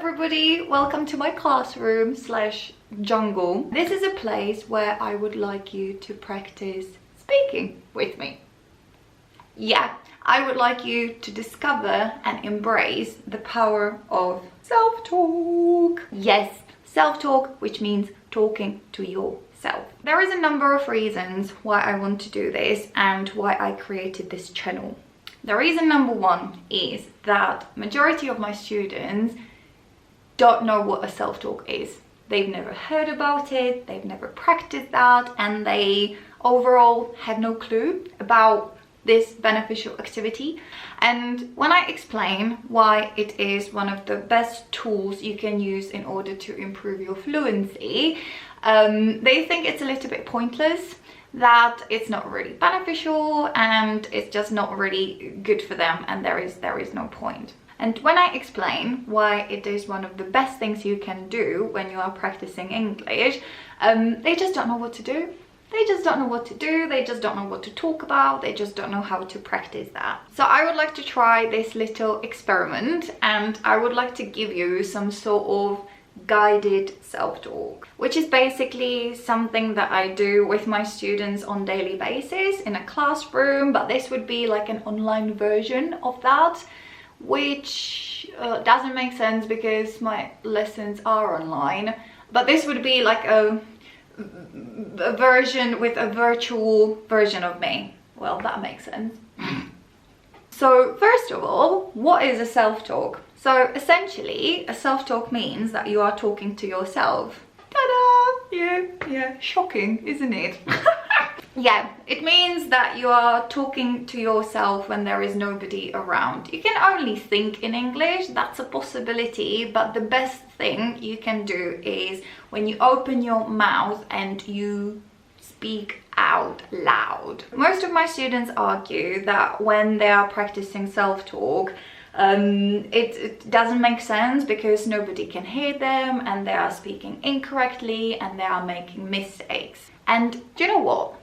everybody, welcome to my classroom slash jungle. This is a place where I would like you to practice speaking with me. Yeah, I would like you to discover and embrace the power of self-talk. Yes, self-talk, which means talking to yourself. There is a number of reasons why I want to do this and why I created this channel. The reason number one is that majority of my students don't know what a self-talk is. They've never heard about it, they've never practiced that, and they overall have no clue about this beneficial activity. And when I explain why it is one of the best tools you can use in order to improve your fluency, they think it's a little bit pointless, that it's not really beneficial and it's just not really good for them, and there is no point. And when I explain why it is one of the best things you can do when you are practicing English, they just don't know what to do. They just don't know what to do, they just don't know what to talk about, they just don't know how to practice that. So I would like to try this little experiment, and I would like to give you some sort of guided self-talk, which is basically something that I do with my students on daily basis in a classroom, but this would be like an online version of that, which doesn't make sense because my lessons are online, but this would be like a version with a virtual version of me. Well, that makes sense. So first of all, what is a self-talk? So essentially, a self-talk means that you are talking to yourself. Ta-da! Yeah, shocking, isn't it? Yeah, it means that you are talking to yourself when there is nobody around. You can only think in English, that's a possibility, but the best thing you can do is when you open your mouth and you speak out loud. Most of my students argue that when they are practicing self-talk, it doesn't make sense because nobody can hear them and they are speaking incorrectly and they are making mistakes. And do you know what?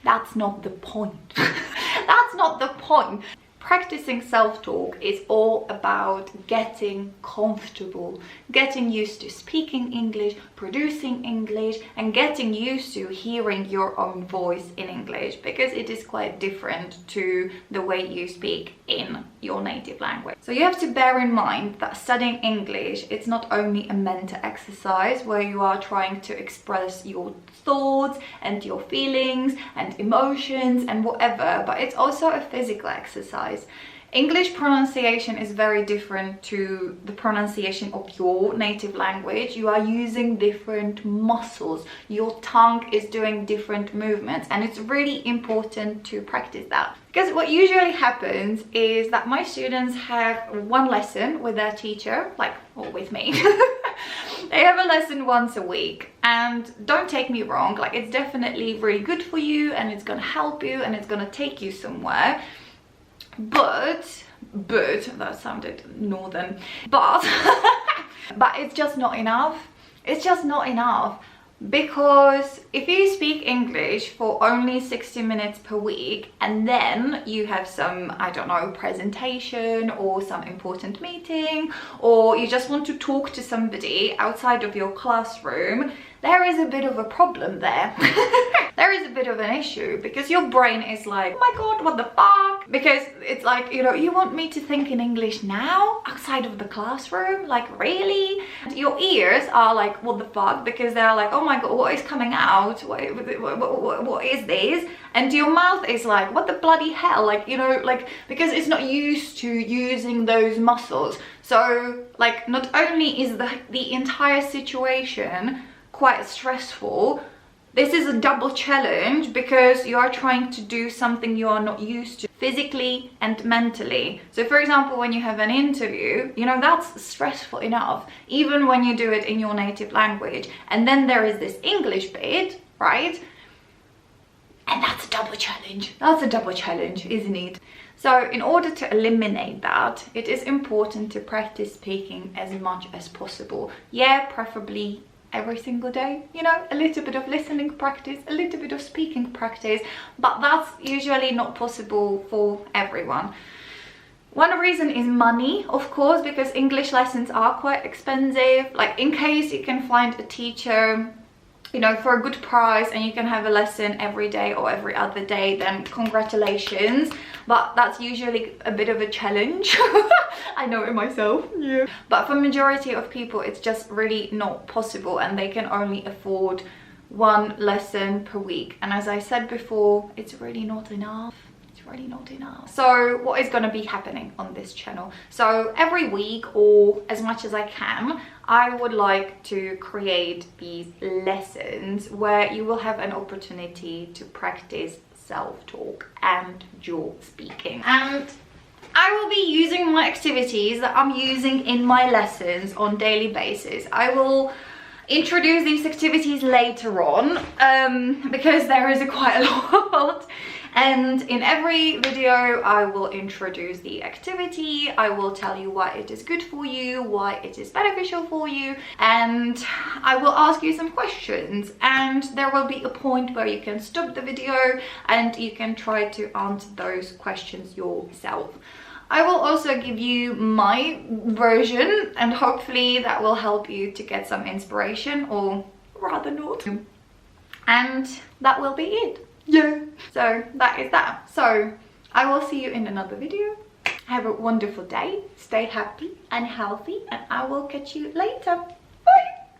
That's not the point. That's not the point. Practicing self-talk is all about getting comfortable, getting used to speaking English, producing English, and getting used to hearing your own voice in English, because it is quite different to the way you speak in your native language. So you have to bear in mind that studying English, it's not only a mental exercise where you are trying to express your thoughts and your feelings and emotions and whatever, but it's also a physical exercise. English pronunciation is very different to the pronunciation of your native language. You are using different muscles, your tongue is doing different movements, and it's really important to practice that. Because what usually happens is that my students have one lesson with their teacher, or with me. They have a lesson once a week, and don't take me wrong, it's definitely really good for you and it's gonna help you and it's gonna take you somewhere. But that sounded northern, but it's just not enough. It's just not enough, because if you speak English for only 60 minutes per week and then you have some, I don't know, presentation or some important meeting, or you just want to talk to somebody outside of your classroom, there is a bit of a problem there. There is a bit of an issue, because your brain is like, oh my god, what the fuck? Because it's like, you want me to think in English now outside of the classroom? Really? And your ears are like, what the fuck? Because they're like, oh my god, what is coming out? What is this? And your mouth is like, what the bloody hell? Because it's not used to using those muscles. So not only is the entire situation quite stressful, this is a double challenge, because you are trying to do something you are not used to physically and mentally. So for example, when you have an interview, that's stressful enough, even when you do it in your native language. And then there is this English bit, right? And that's a double challenge. That's a double challenge, isn't it? So in order to eliminate that, it is important to practice speaking as much as possible. Yeah, preferably every single day, a little bit of listening practice, a little bit of speaking practice, but that's usually not possible for everyone. One reason is money, of course, because English lessons are quite expensive. Like, in case you can find a teacher, you know, for a good price and you can have a lesson every day or every other day, then congratulations. But that's usually a bit of a challenge. I know it myself. Yeah. But for majority of people, it's just really not possible, and they can only afford one lesson per week. And as I said before, it's really not enough. Really not enough. So what is going to be happening on this channel? So every week, or as much as I can, I would like to create these lessons where you will have an opportunity to practice self-talk and jaw speaking. And I will be using my activities that I'm using in my lessons on daily basis. I will introduce these activities later on because there is quite a lot. And in every video I will introduce the activity, I will tell you why it is good for you, why it is beneficial for you, and I will ask you some questions, and there will be a point where you can stop the video and you can try to answer those questions yourself. I will also give you my version, and hopefully that will help you to get some inspiration, or rather not. And that will be it. Yeah. So that is that. So I will see you in another video. Have a wonderful day. Stay happy and healthy, and I will catch you later.